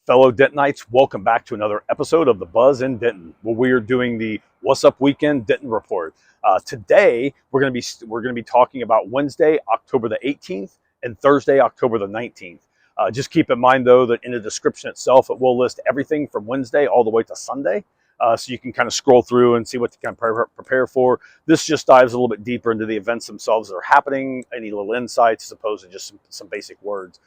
Fellow Dentonites, welcome back to another episode of The Buzz in Denton, where we are doing the What's Up Weekend Denton Report. Today, we're going to be talking about Wednesday, October the 18th, and Thursday, October the 19th. Just keep in mind, though, that in the description itself, it will list everything from Wednesday all the way to Sunday. So you can kind of scroll through and see what to kind of prepare for. This just dives a little bit deeper into the events themselves that are happening, any little insights as opposed to just some basic words.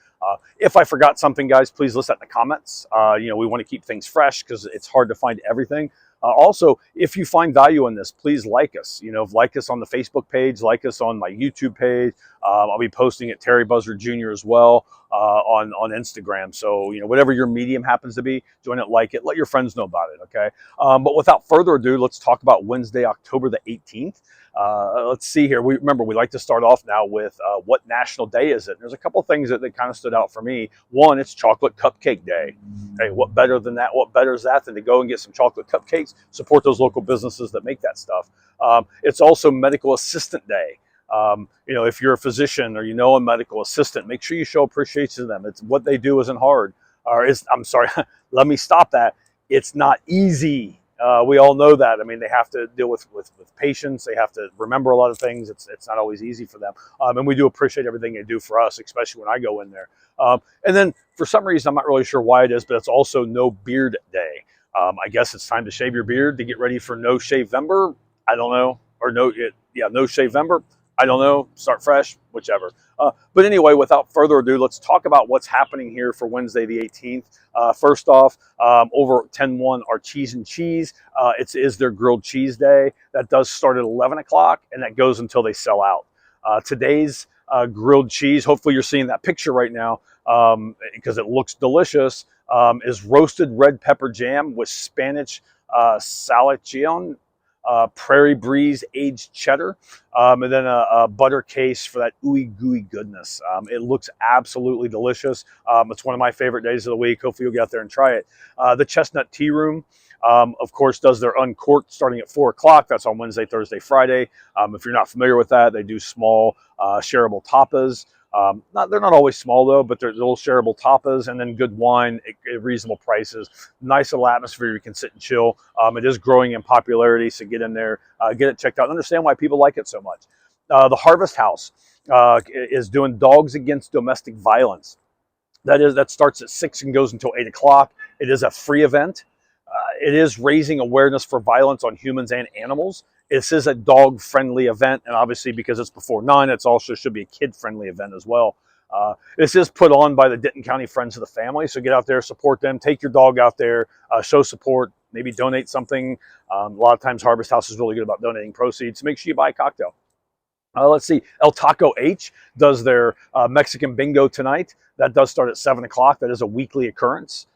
If I forgot something, guys, please list that in the comments. We want to keep things fresh because it's hard to find everything. Also, if you find value in this, please like us. Like us on the Facebook page, like us on my YouTube page. I'll be posting at Terry Buzzard Jr. as well on Instagram. So, whatever your medium happens to be, join it, like it, let your friends know about it, okay? But without further ado, let's talk about Wednesday, October the 18th. Let's see here. We like to start off now with what national day is it? There's a couple things that kind of stood out for me. One, it's Chocolate Cupcake Day. Hey, what better than that? What better is that than to go and get some chocolate cupcakes, support those local businesses that make that stuff. It's also Medical Assistant Day. If you're a physician or a medical assistant, make sure you show appreciation to them. It's what they do isn't hard. I'm sorry, let me stop that. It's not easy. We all know that. I mean, they have to deal with patients. They have to remember a lot of things. It's not always easy for them. And we do appreciate everything they do for us, especially when I go in there. And then for some reason, I'm not really sure why it is, but it's also No Beard Day. I guess it's time to shave your beard to get ready for No Shave-vember. I don't know. Or No Shave-vember. I don't know. Start fresh, whichever. But anyway, without further ado, let's talk about what's happening here for Wednesday the 18th. First off, over 10-1 are Cheese and Cheese. It is their grilled cheese day. That does start at 11 o'clock, and that goes until they sell out. Today's grilled cheese, hopefully you're seeing that picture right now because it looks delicious, is roasted red pepper jam with Spanish Salchichon, Prairie Breeze aged cheddar, and then a Butterkase for that ooey-gooey goodness. It looks absolutely delicious. It's one of my favorite days of the week. Hopefully you'll get out there and try it. The Chestnut Tea Room, of course, does their Uncorked starting at 4 o'clock. That's on Wednesday, Thursday, Friday. If you're not familiar with that, they do small shareable tapas. They're not always small though, but they're little shareable tapas, and then good wine at reasonable prices. Nice little atmosphere. You can sit and chill. It is growing in popularity, so get in there, get it checked out. Understand why people like it so much. The Harvest House is doing Dogs Against Domestic Violence. That starts at 6 and goes until 8 o'clock. It is a free event. It is raising awareness for violence on humans and animals. This is a dog-friendly event, and obviously because it's before 9, it also should be a kid-friendly event as well. This is put on by the Denton County Friends of the Family, so get out there, support them, take your dog out there, show support, maybe donate something. A lot of times Harvest House is really good about donating proceeds, so make sure you buy a cocktail. Let's see, El Taco H does their Mexican bingo tonight. That does start at 7 o'clock. That is a weekly occurrence.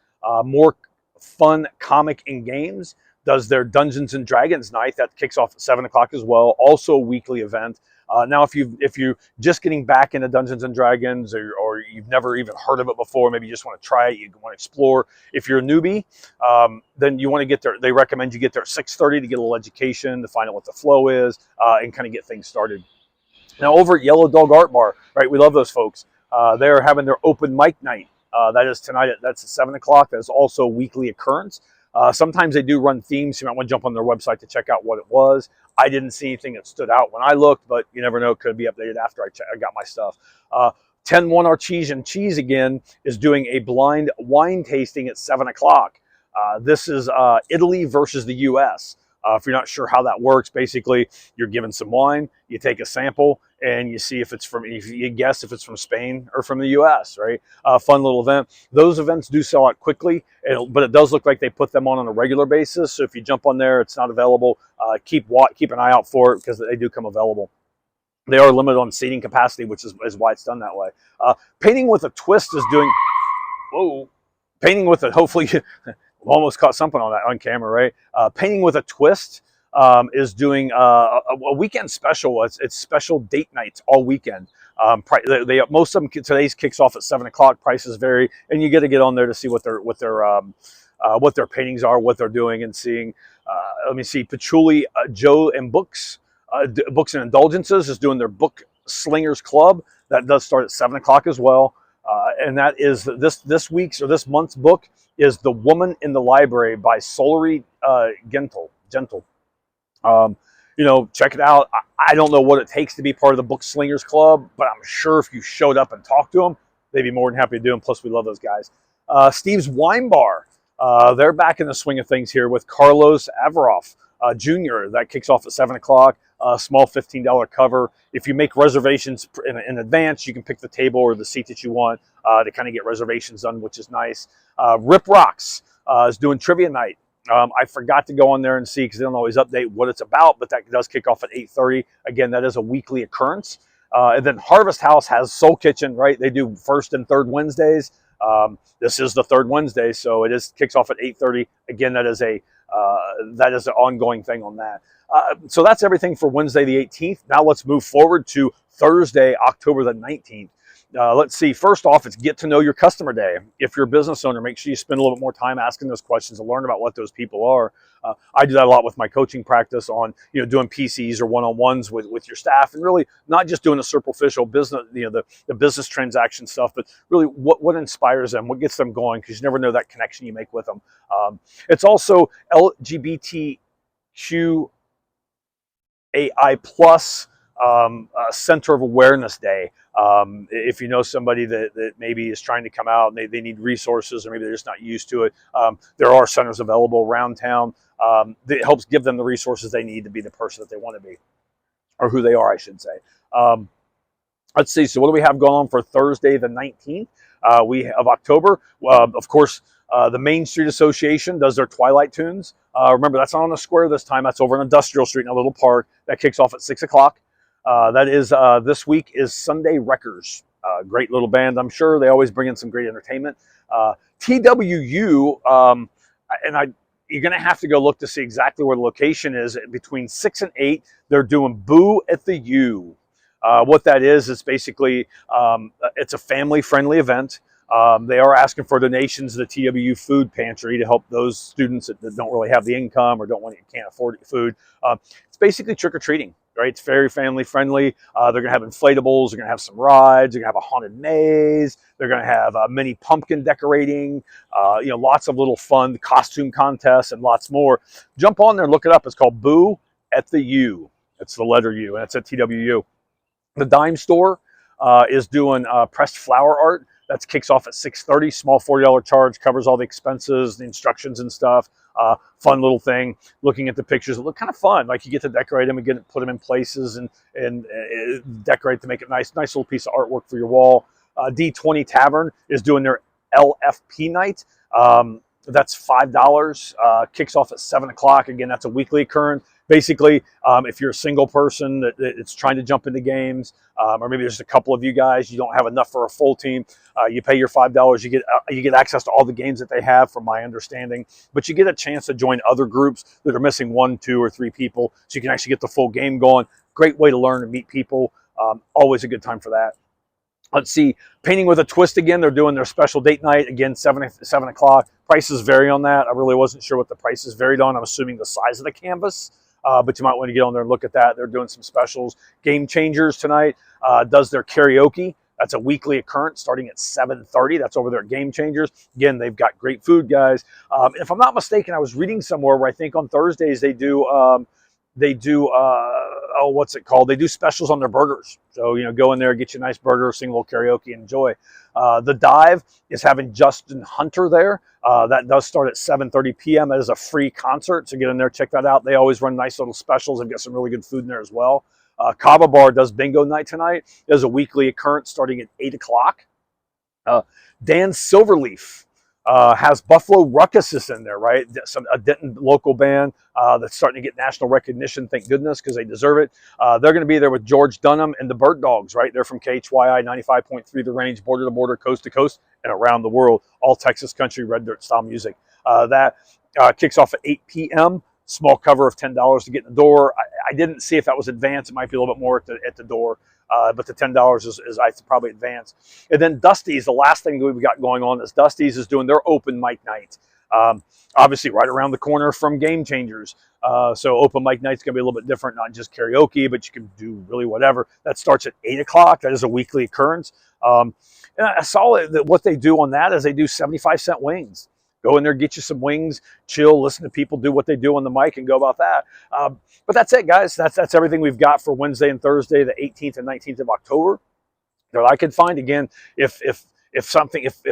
More fun comic and games does their Dungeons and Dragons night. That kicks off at 7 o'clock as well. Also a weekly event. Now, if you're just getting back into Dungeons and Dragons, or you've never even heard of it before, maybe you just want to try it, you want to explore. If you're a newbie, then you want to get there. They recommend you get there at 6:30 to get a little education, to find out what the flow is, and kind of get things started. Now, over at Yellow Dog Art Bar, right? We love those folks. They're having their open mic night. That is tonight. That's at 7 o'clock. That is also a weekly occurrence. Sometimes they do run themes, so you might want to jump on their website to check out what it was. I didn't see anything that stood out when I looked, but you never know. It could be updated after I got my stuff. 10-1 Our Cheese and Cheese again is doing a blind wine tasting at 7 o'clock. This is Italy versus the U.S. If you're not sure how that works, basically you're given some wine, you take a sample, and you see if you guess if it's from Spain or from the U.S., right? Fun little event. Those events do sell out quickly, but it does look like they put them on a regular basis. So if you jump on there, it's not available. Keep an eye out for it because they do come available. They are limited on seating capacity, which is why it's done that way. Painting with a Twist is doing, hopefully, almost caught something on camera, right? Painting with a Twist is doing a weekend special. It's special date nights all weekend. Most of them, today's kicks off at 7 o'clock. Prices vary, and you get to get on there to see what their paintings are, what they're doing, and seeing. Let me see, Patchouli, Joe and Books and Indulgences is doing their Bookslingers Club. That does start at 7 o'clock as well. and that is this week's or this month's book is The Woman in the Library by Sulari Gentill. Check it out. I don't know what it takes to be part of the Bookslingers Club, but I'm sure if you showed up and talked to them, they'd be more than happy to do them. Plus, we love those guys. Steve's Wine Bar. They're back in the swing of things here with Carlos Averoff Jr. That kicks off at 7 o'clock. Small $15 cover. If you make reservations in advance, you can pick the table or the seat that you want to kind of get reservations done, which is nice. Rip Rocks is doing trivia night. I forgot to go on there and see because they don't always update what it's about, but that does kick off at 8:30. Again, that is a weekly occurrence. And then Harvest House has Soul Kitchen, right? They do first and third Wednesdays. This is the third Wednesday, so it kicks off at 8:30. Again, that is an ongoing thing on that. So that's everything for Wednesday the 18th. Now let's move forward to Thursday, October the 19th. Let's see. First off, it's Get to Know Your Customer Day. If you're a business owner, make sure you spend a little bit more time asking those questions and learn about what those people are. I do that a lot with my coaching practice on doing PCs or one-on-ones with your staff, and really not just doing the superficial business, the business transaction stuff, but really what inspires them, what gets them going, because you never know that connection you make with them. It's also LGBTQAI plus Center of Awareness Day. If you know somebody that maybe is trying to come out and they need resources, or maybe they're just not used to it, there are centers available around town that helps give them the resources they need to be the person that they want to be, or who they are, I should say. Let's see. So what do we have going on for Thursday the 19th of October? Of course, the Main Street Association does their Twilight Tunes. Remember, that's not on the square this time. That's over on Industrial Street in a little park. That kicks off at 6 o'clock. That is this week is Sunday Wreckers. Great little band, I'm sure. They always bring in some great entertainment. TWU, you're going to have to go look to see exactly where the location is. Between 6 and 8, they're doing Boo at the U. What that is basically it's a family-friendly event. They are asking for donations to the TWU food pantry to help those students that don't really have the income or can't afford food. It's basically trick-or-treating. Right, it's very family friendly. They're going to have inflatables. They're going to have some rides. They're going to have a haunted maze. They're going to have mini pumpkin decorating. Lots of little fun costume contests and lots more. Jump on there and look it up. It's called Boo at the U. It's the letter U, and it's at TWU. The Dime Store is doing pressed flower art. That kicks off at 6:30. Small $40 charge, covers all the expenses, the instructions and stuff. Fun little thing. Looking at the pictures, it look kind of fun. Like you get to decorate them and put them in places and decorate to make it nice little piece of artwork for your wall. D20 Tavern is doing their LFP night. That's $5. Kicks off at 7 o'clock. Again, that's a weekly occurrence. Basically, if you're a single person that's trying to jump into games, or maybe there's a couple of you guys, you don't have enough for a full team, you pay your $5. You get access to all the games that they have, from my understanding. But you get a chance to join other groups that are missing 1, 2, or 3 people, so you can actually get the full game going. Great way to learn and meet people. Always a good time for that. Let's see, Painting with a Twist again. They're doing their special date night again, 7 o'clock. Prices vary on that. I really wasn't sure what the prices varied on. I'm assuming the size of the canvas. But you might want to get on there and look at that. They're doing some specials. Game Changers tonight does their karaoke. That's a weekly occurrence starting at 7:30. That's over there at Game Changers. Again, they've got great food, guys. If I'm not mistaken, I was reading somewhere where I think on Thursdays they do what's it called? They do specials on their burgers. So, go in there, get you a nice burger, sing a little karaoke, and enjoy. The Dive is having Justin Hunter there. That does start at 7:30 p.m. That is a free concert, so get in there, check that out. They always run nice little specials and get some really good food in there as well. Kava Bar does bingo night tonight. There's a weekly occurrence starting at 8 o'clock. Dan Silverleaf has Buffalo Ruckuses in there, right? A Denton local band that's starting to get national recognition, thank goodness, because they deserve it. They're going to be there with George Dunham and the Bird Dogs, right? They're from KHYI 95.3 The Range, border to border, coast to coast, and around the world. All Texas country, red dirt style music. That kicks off at 8 p.m. Small cover of $10 to get in the door. I didn't see if that was advanced. It might be a little bit more at the door. But the $10 is I probably advance. And then Dusty's, the last thing that we've got going on is Dusty's is doing their open mic night. Obviously right around the corner from Game Changers. So open mic night's going to be a little bit different, not just karaoke, but you can do really whatever. That starts at 8 o'clock. That is a weekly occurrence. And I saw it, that what they do on that is they do 75-cent wings. Go in there, get you some wings, chill, listen to people do what they do on the mic, and go about that. But that's it, guys. That's everything we've got for Wednesday and Thursday, the 18th and 19th of October, that I could find. Again, if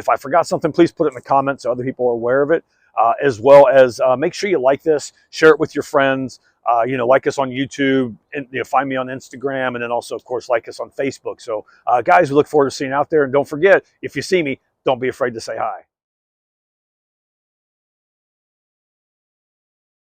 I forgot something, please put it in the comments so other people are aware of it. As well as make sure you like this, share it with your friends. Like us on YouTube, and find me on Instagram, and then also, of course, like us on Facebook. So, guys, we look forward to seeing you out there. And don't forget, if you see me, don't be afraid to say hi.